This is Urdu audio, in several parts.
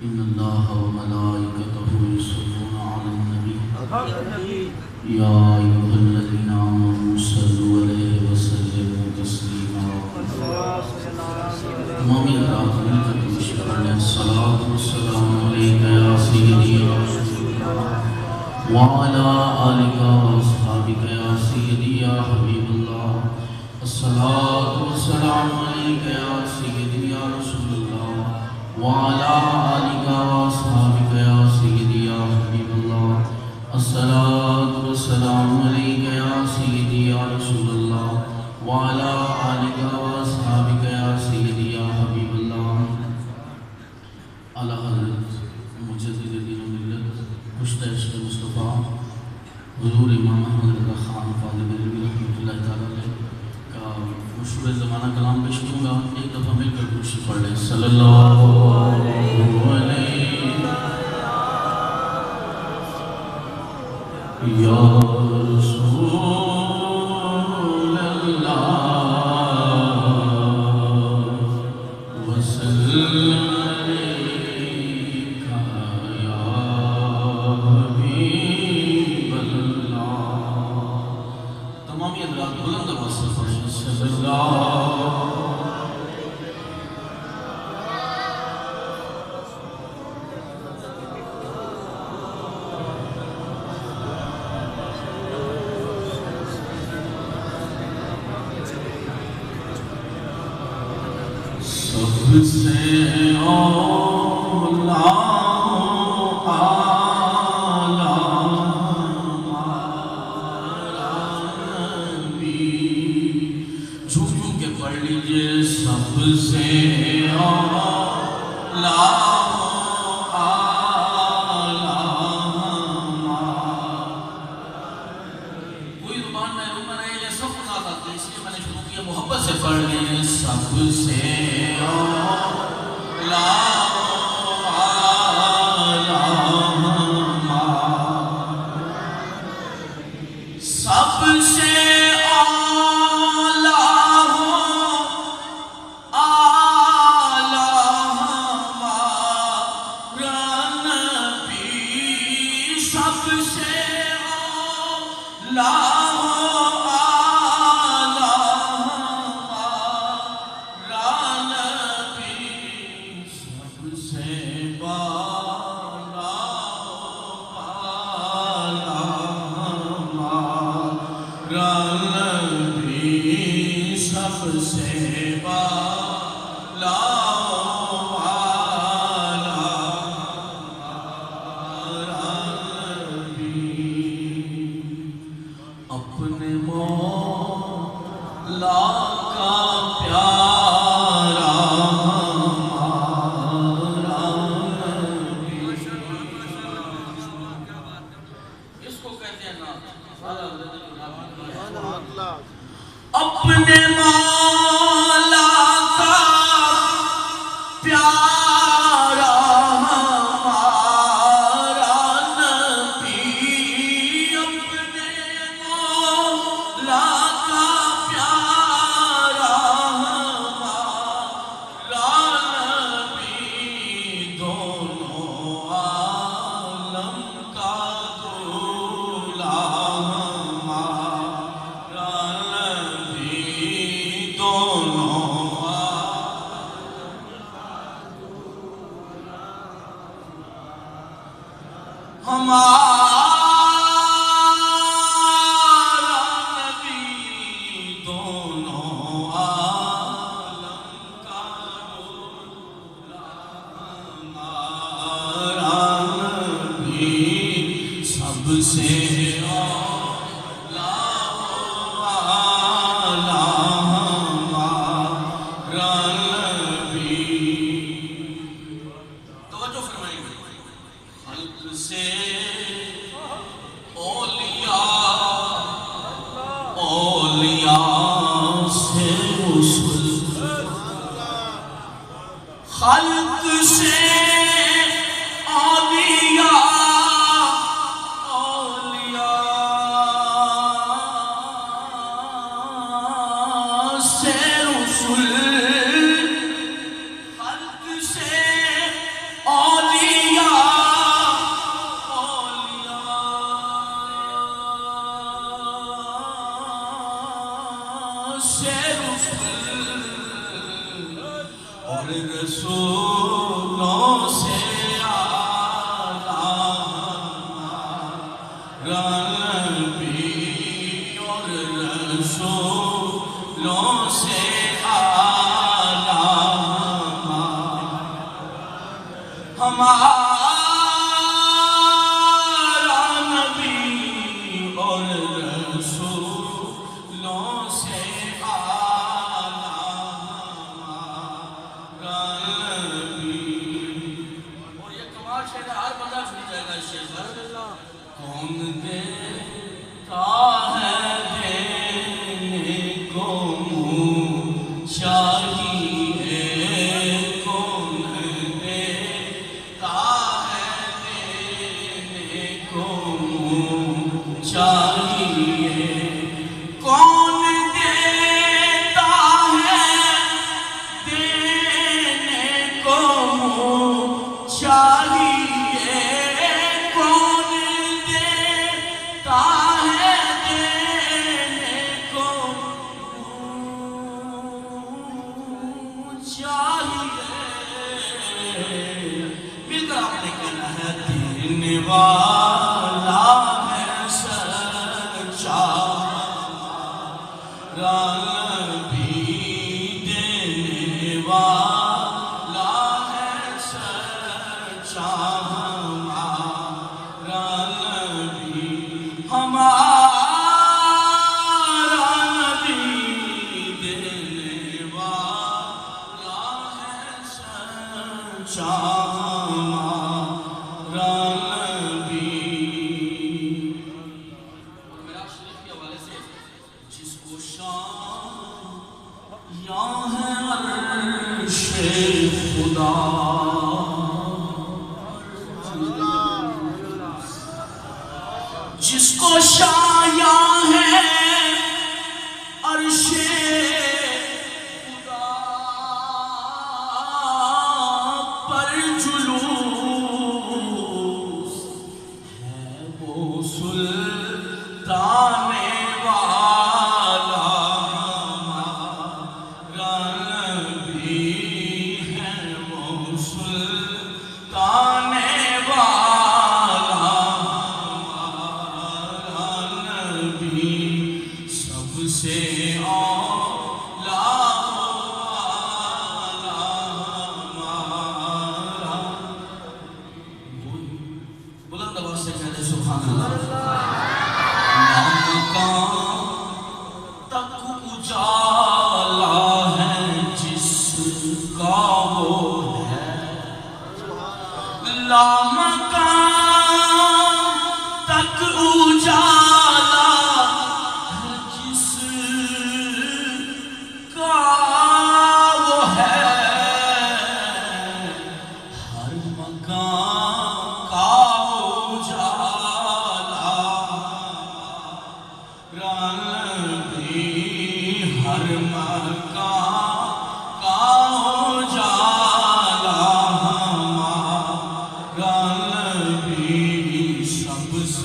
إن الله وملائكته يصلون على النبي يا أيها الذين آمنوا صلوا عليه وسلموا تسليما تمام حضرات مل کر کوشش کر لیں الصلاة والسلام عليك يا سيدي يا رسول الله وعلى آلك وأصحابك يا سيدي يا حبيب الله الصلاة والسلام عليك يا سيدي يا رسول الله وعلى آلك وأصحابك يا سيدي يا حبيب الله الصلاة والسلام عليك يا سيدي يا رسول الله وعلى آلك وأصحابك يا سيدي يا حبيب الله على حضرت مجدد دین و ملت کشتہ عشق مصطفیٰ حضور امام احمد رضا خان فاضل بریلوی رحمۃ اللہ تعالیٰ علیہ کا مشہور زمانہ کلام پیش کروں گا. ایک دفعہ مل کر کوشش پڑھ لیں صلی اللہ علیہ یا رسول اللہ وسلم علیکہ یا حبیب اللہ. تمامی حضرات بلند آواز سے پڑھیں صلی اللہ سب سے اولا جھوم جھوم کے پڑھ لیجئے سب سے اولا کوئی زبان میں روم بنائے یہ سب ناز آتے ہیں اس لیے میں نے شروع کیا محبت سے پڑھ لیجئے سب سے اولا سب سے اپنے مولا کا پیارا ہمارا نبی. اس کو کہتے ہیں نام اپنے مولا کا پیارا ہمارا نبی. اپنے مولا کا پیارا ہمارا نبی. دونوں عالم کا دولا ہمارا نبی. دونوں ہمارا نبی. دونوں عالم کا دولا ہمارا نبی. سب سے اولا والا ہمارا نبی. توجہ فرمائیں خلق سے اولیاء سے رسول. خلق سے اولیاء سے رسول. خلق سے اولیاء رسولوں سے آلہ نبی اور رسولوں سے آلہ ہمارا نبی اور رسولوں سے کون دیتا ہے دینے کو منہ چاہیے کون دیتا ہے دینے کو منہ چاہیے کون دیتا ہے دینے کو منہ چاہیے دینے والا ہے سچا نبی دینے والا ہے سچا ہمارا نبی ہمارا نبی دینے والا ہے سچا خدا جس کو شایاں ہے عرش خدا پر جلوس ہے وہ سلطان سب سے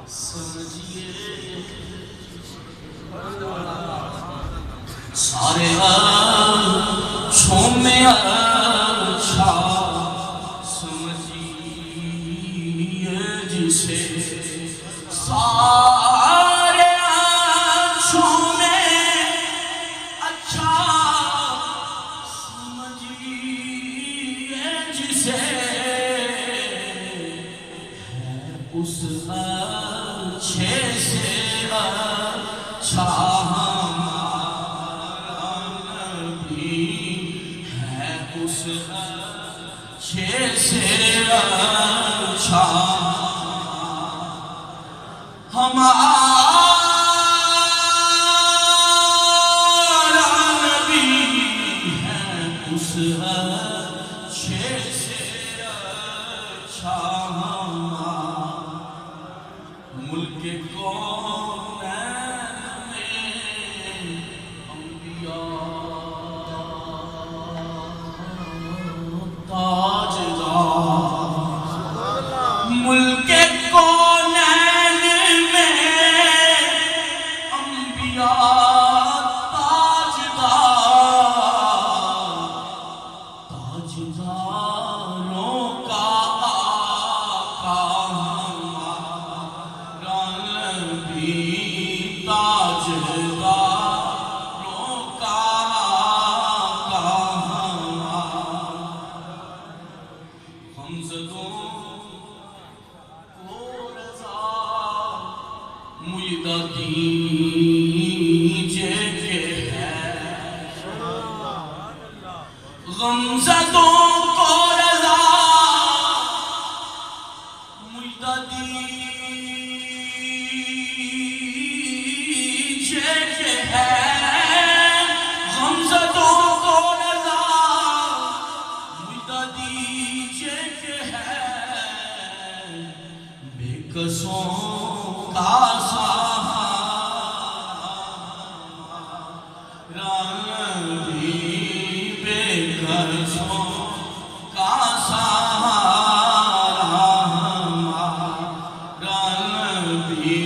سمجھیے سارے اچھوں میں اچھا سمجھیے جسے سارے اچھوں میں اچھا سمجھیے جسے اس اچھے سے اچھا ہمارا نبی ہے، اس اچھے سے اچھا ہمارا نبی ہے، اس اچھے سے اچھا ملک کونین میں انبیاء تاجدار، ملک کونین میں انبیاء تاجدار، تاجداروں کا آقا تاجداروں کا آقا غمزدوں کو رضا مجدہ دیجئے کہ ہے، غمزدوں کو رضا مجدہ غمزدوں کو رضا مجدہ دیجئے کہ ہے، بے کسوں کا سہارا نبی، بے کسوں کا سہارا ہمارا نبی